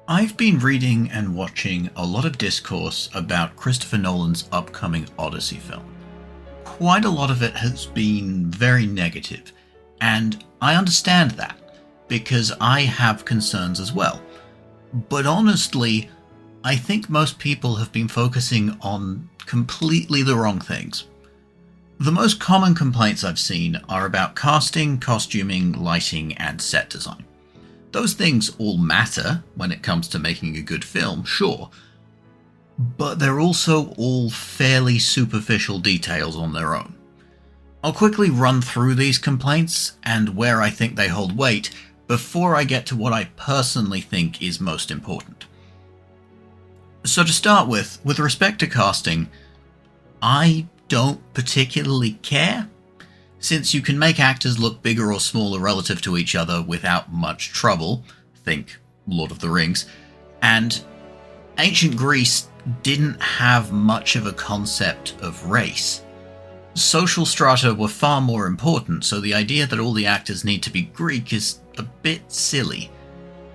I've been reading and watching a lot of discourse about Christopher Nolan's upcoming Odyssey film. Quite a lot of it has been very negative, and I understand that, because I have concerns as well. But honestly, I think most people have been focusing on completely the wrong things. The most common complaints I've seen are about casting, costuming, lighting, and set design. Those things all matter when it comes to making a good film, sure, but they're also all fairly superficial details on their own. I'll quickly run through these complaints and where I think they hold weight before I get to what I personally think is most important. So to start with respect to casting, I don't particularly care, since you can make actors look bigger or smaller relative to each other without much trouble, think Lord of the Rings, and ancient Greece didn't have much of a concept of race. Social strata were far more important, so the idea that all the actors need to be Greek is a bit silly.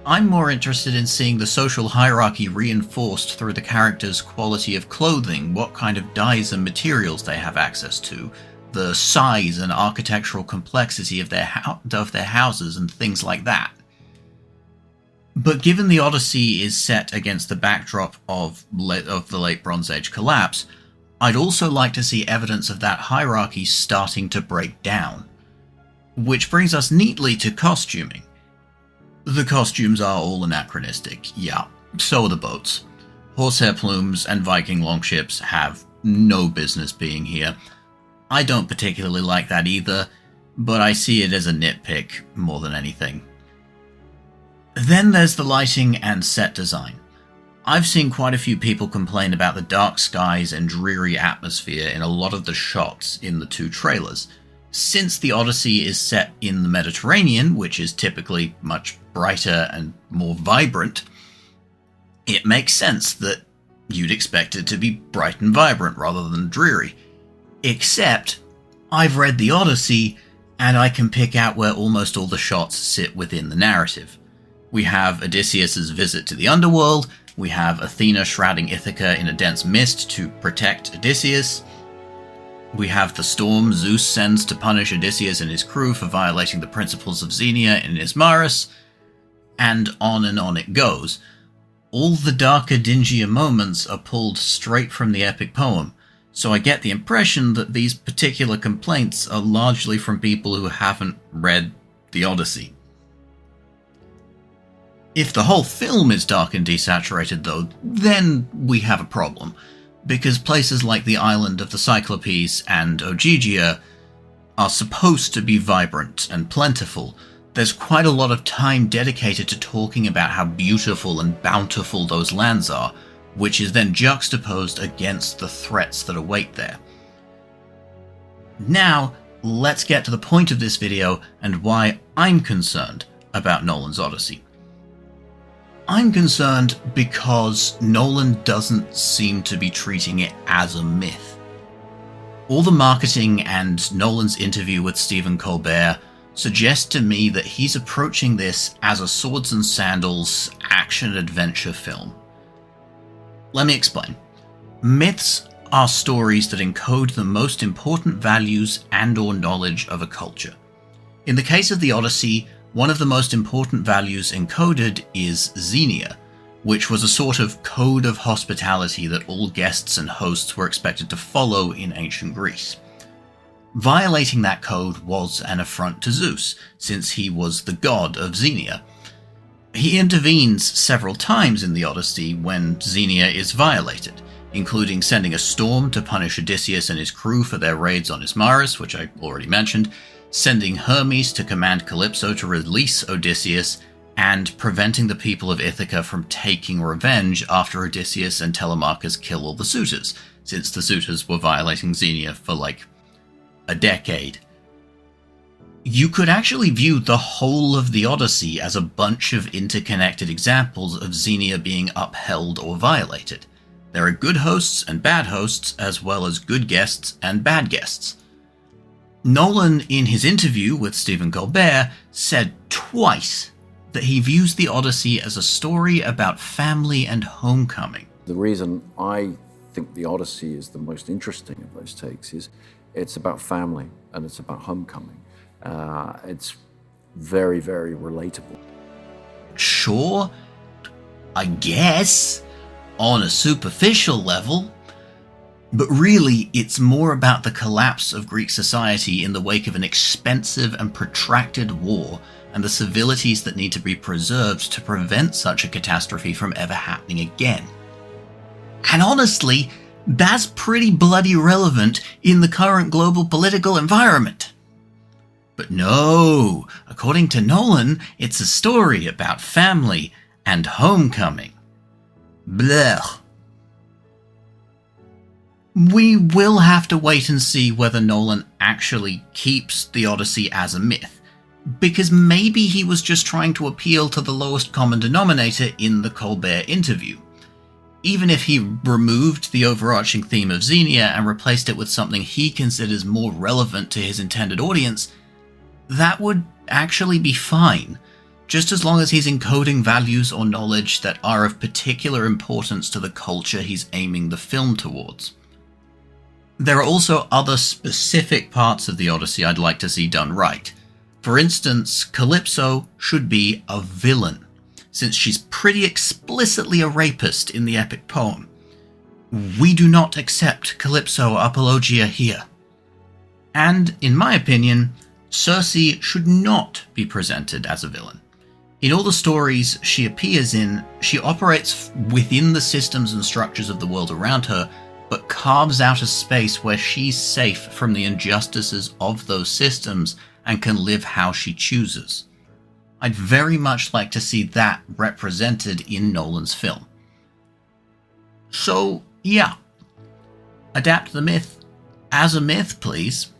I'm more interested in seeing the social hierarchy reinforced through the characters' quality of clothing, what kind of dyes and materials they have access to, the size and architectural complexity of their houses and things like that. But given the Odyssey is set against the backdrop of the Late Bronze Age collapse, I'd also like to see evidence of that hierarchy starting to break down. Which brings us neatly to costuming. The costumes are all anachronistic, yeah, so are the boats. Horsehair plumes and Viking longships have no business being here. I don't particularly like that either, but I see it as a nitpick more than anything. Then there's the lighting and set design. I've seen quite a few people complain about the dark skies and dreary atmosphere in a lot of the shots in the two trailers. Since the Odyssey is set in the Mediterranean, which is typically much brighter and more vibrant, it makes sense that you'd expect it to be bright and vibrant rather than dreary. Except, I've read the Odyssey, and I can pick out where almost all the shots sit within the narrative. We have Odysseus' visit to the underworld, we have Athena shrouding Ithaca in a dense mist to protect Odysseus, we have the storm Zeus sends to punish Odysseus and his crew for violating the principles of Xenia in Ismarus, and on it goes. All the darker, dingier moments are pulled straight from the epic poem, so I get the impression that these particular complaints are largely from people who haven't read the Odyssey. If the whole film is dark and desaturated though, then we have a problem, because places like the island of the Cyclopes and Ogygia are supposed to be vibrant and plentiful. There's quite a lot of time dedicated to talking about how beautiful and bountiful those lands are, which is then juxtaposed against the threats that await there. Now, let's get to the point of this video and why I'm concerned about Nolan's Odyssey. I'm concerned because Nolan doesn't seem to be treating it as a myth. All the marketing and Nolan's interview with Stephen Colbert suggest to me that he's approaching this as a swords and sandals action-adventure film. Let me explain. Myths are stories that encode the most important values and/or knowledge of a culture. In the case of the Odyssey, one of the most important values encoded is Xenia, which was a sort of code of hospitality that all guests and hosts were expected to follow in ancient Greece. Violating that code was an affront to Zeus, since he was the god of Xenia. He intervenes several times in the Odyssey when Xenia is violated, including sending a storm to punish Odysseus and his crew for their raids on Ismarus, which I already mentioned, sending Hermes to command Calypso to release Odysseus, and preventing the people of Ithaca from taking revenge after Odysseus and Telemachus kill all the suitors, since the suitors were violating Xenia for like a decade. You could actually view the whole of the Odyssey as a bunch of interconnected examples of Xenia being upheld or violated. There are good hosts and bad hosts, as well as good guests and bad guests. Nolan, in his interview with Stephen Colbert, said twice that he views the Odyssey as a story about family and homecoming. The reason I think the Odyssey is the most interesting of those takes is it's about family and it's about homecoming. It's very, very relatable. Sure, I guess, on a superficial level, but really it's more about the collapse of Greek society in the wake of an expensive and protracted war and the civilities that need to be preserved to prevent such a catastrophe from ever happening again. And honestly, that's pretty bloody relevant in the current global political environment. But no, according to Nolan, it's a story about family and homecoming. Blech. We will have to wait and see whether Nolan actually keeps the Odyssey as a myth, because maybe he was just trying to appeal to the lowest common denominator in the Colbert interview. Even if he removed the overarching theme of Xenia and replaced it with something he considers more relevant to his intended audience, that would actually be fine, just as long as he's encoding values or knowledge that are of particular importance to the culture he's aiming the film towards. There are also other specific parts of the Odyssey I'd like to see done right. For instance, Calypso should be a villain, since she's pretty explicitly a rapist in the epic poem. We do not accept Calypso apologia here. And, in my opinion, Circe should not be presented as a villain. In all the stories she appears in, she operates within the systems and structures of the world around her, but carves out a space where she's safe from the injustices of those systems and can live how she chooses. I'd very much like to see that represented in Nolan's film. So, yeah. Adapt the myth as a myth, please.